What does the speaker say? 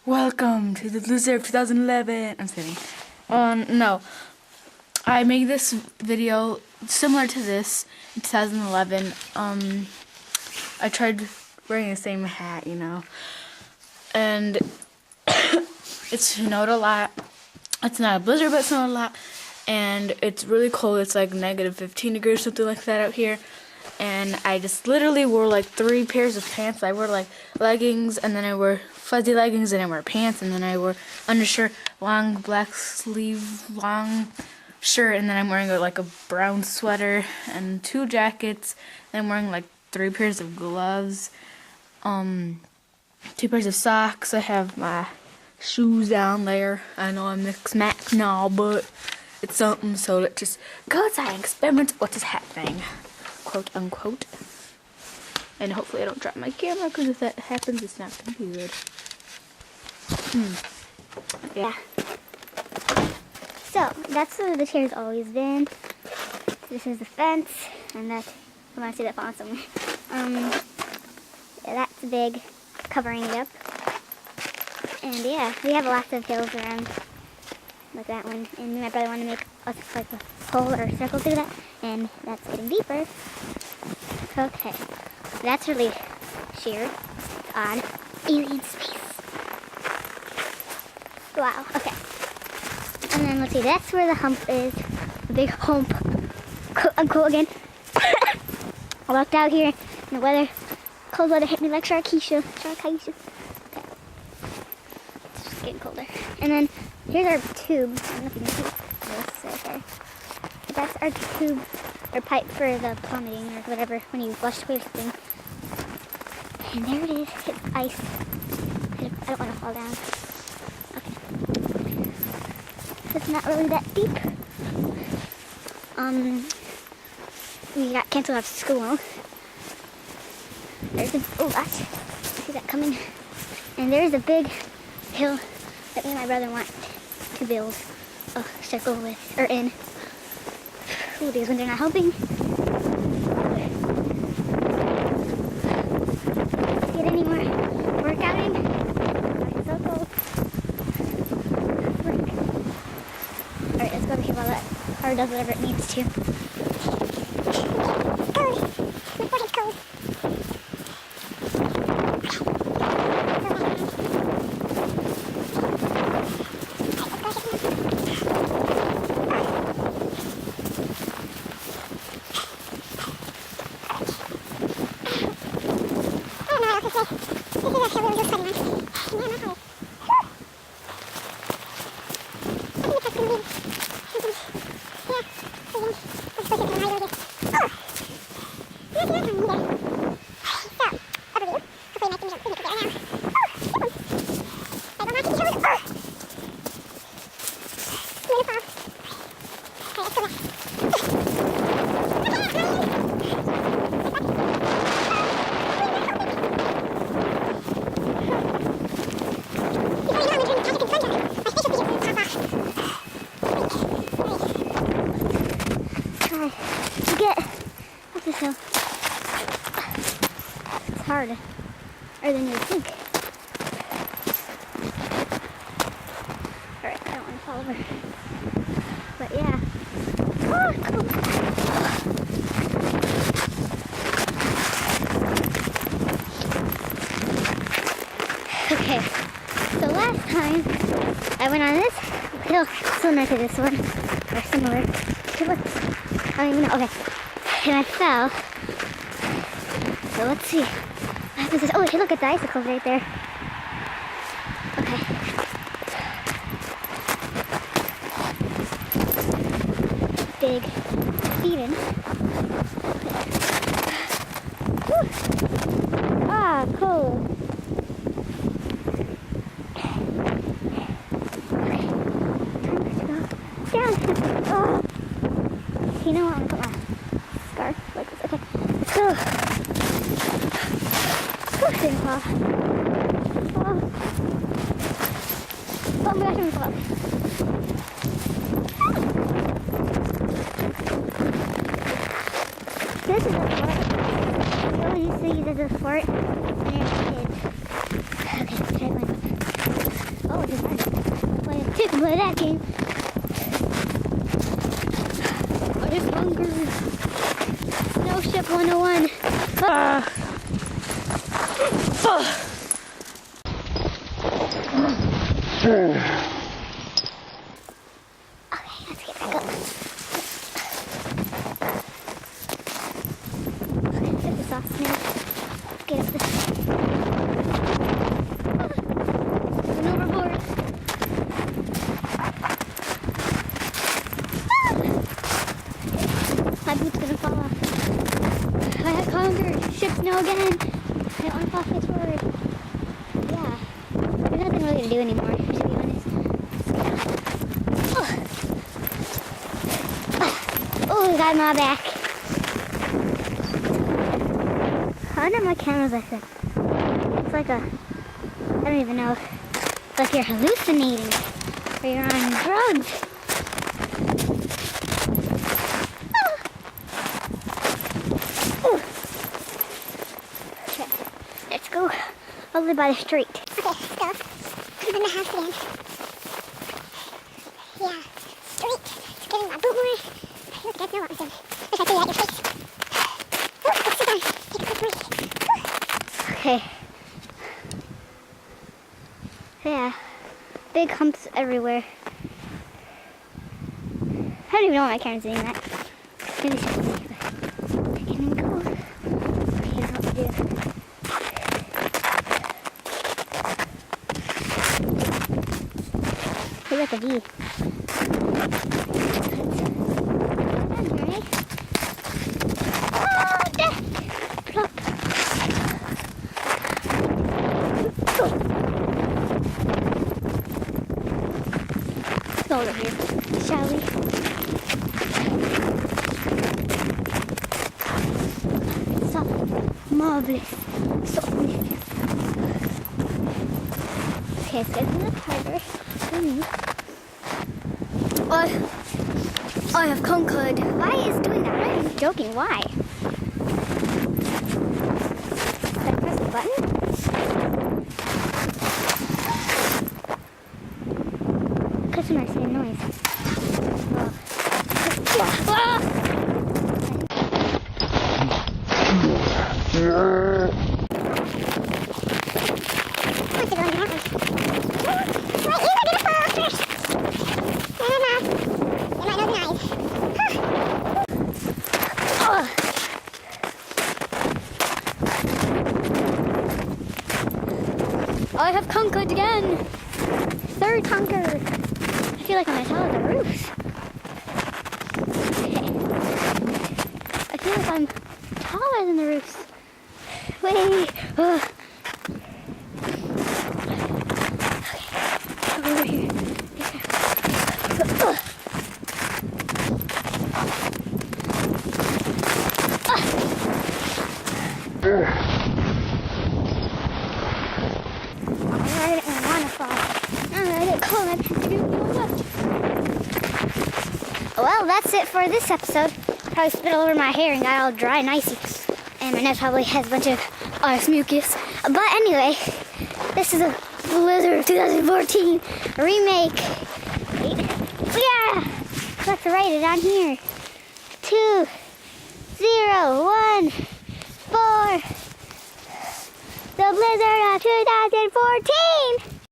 Welcome to the loser of 2011. I'm kidding. No. I made this video similar to this in 2011. I tried wearing the same hat, and it snowed a lot. It's not a blizzard, but it snowed a lot, and it's really cold. It's like negative 15 degrees, something like that out here. And I just literally wore like 3 pairs of pants. I wore like leggings, and then I wore fuzzy leggings, and I wore pants, and then I wore undershirt, long black sleeve, long shirt, and then I'm wearing like a brown sweater and 2 jackets. And I'm wearing like 3 pairs of gloves, 2 pairs of socks. I have my shoes down there. I know I'm mixed now, but it's something. So let's just go outside and experiment what is happening, quote unquote. And hopefully I don't drop my camera, because if that happens, it's not gonna be good. Yeah. So that's where the chair's always been. This is the fence, and that's, I want to see that falling somewhere. Yeah, that's big, covering it up. And yeah, we have lots of hills around, like that one. And my brother wanted to make us like a hole or a circle through that, and that's getting deeper. Okay, that's really sheer, odd, alien space. Wow. Okay. And then let's see, that's where the hump is. The big hump. I'm cool again. I walked out here and the weather, cold weather hit me like Sharkeisha. Okay. It's just getting colder. And then here's our tube. I don't know if you can see this right there. But that's our tube or pipe for the plummeting or whatever when you flush away something. And there it is. It's ice. I don't want to fall down. It's not really that deep. We got canceled off school. There's a watch. See that coming? And there's a big hill that me and my brother want to build a circle with, or in. Ooh, these ones are not helping. Let's get any more workout in. It's so cold. Alright, let's go over here while that car does whatever it needs to. Cold. My forehead's cold. It's harder than you think. Alright, I don't want to fall over. But yeah. Oh, cool. Okay, so last time I went on this hill similar to this one, or similar to what? I don't even know. Okay. And I fell. So let's see. What happens is, oh, hey, look at the icicles right there. Okay. Big feeding. Whew. Ah, cool. Okay. Time to go down. Oh. You know what? I'm gonna put my scarf like this. Okay, let's go. Whew, didn't fall. Oh. Oh my gosh, I'm gonna fall. This is a fort. So you see this is a fort and it's kids. Okay, let's try one. play that game. I am hungry. Snowship 101. Okay, let's get back up. Get this off now. Let's get up this. An overboard. My boot's gonna fall off. I have conquered. Ship snow again. I don't want to fall forward. Yeah. There's nothing really to do anymore, to be honest. Oh, got my back. I wonder if my camera's like that. It's like a, I don't even know. It's like you're hallucinating. Or you're on drugs. Okay, let's go over by the street. Okay, let's go. I'm in the house again. Yeah, street. It's getting my boot more. Look, that's no awesome. Wish I could at your face. Let's sit down. Take a quick break. Okay. Yeah, big humps everywhere. I don't even know why my camera's doing that. Maybe it's just me, but I can go. Okay, what to do. We got the V. Over here, shall we? So marvelous, so delicious. Okay, so it's not harder for me. I have conquered. Why is it doing that? I'm joking. Why? Did I press the button? Customer saying noise. I have conquered again. Third conquer. I feel like I'm on top of the roof. Okay. I feel like I'm taller than the roofs. Wait. Okay. Over here. Well, that's it for this episode. Probably spit all over my hair and got all dry and icy. And my nose probably has a bunch of ice mucus. But anyway, this is a Blizzard 2014 remake. Yeah! Let's write it on here. 2014. The Blizzard of 2014!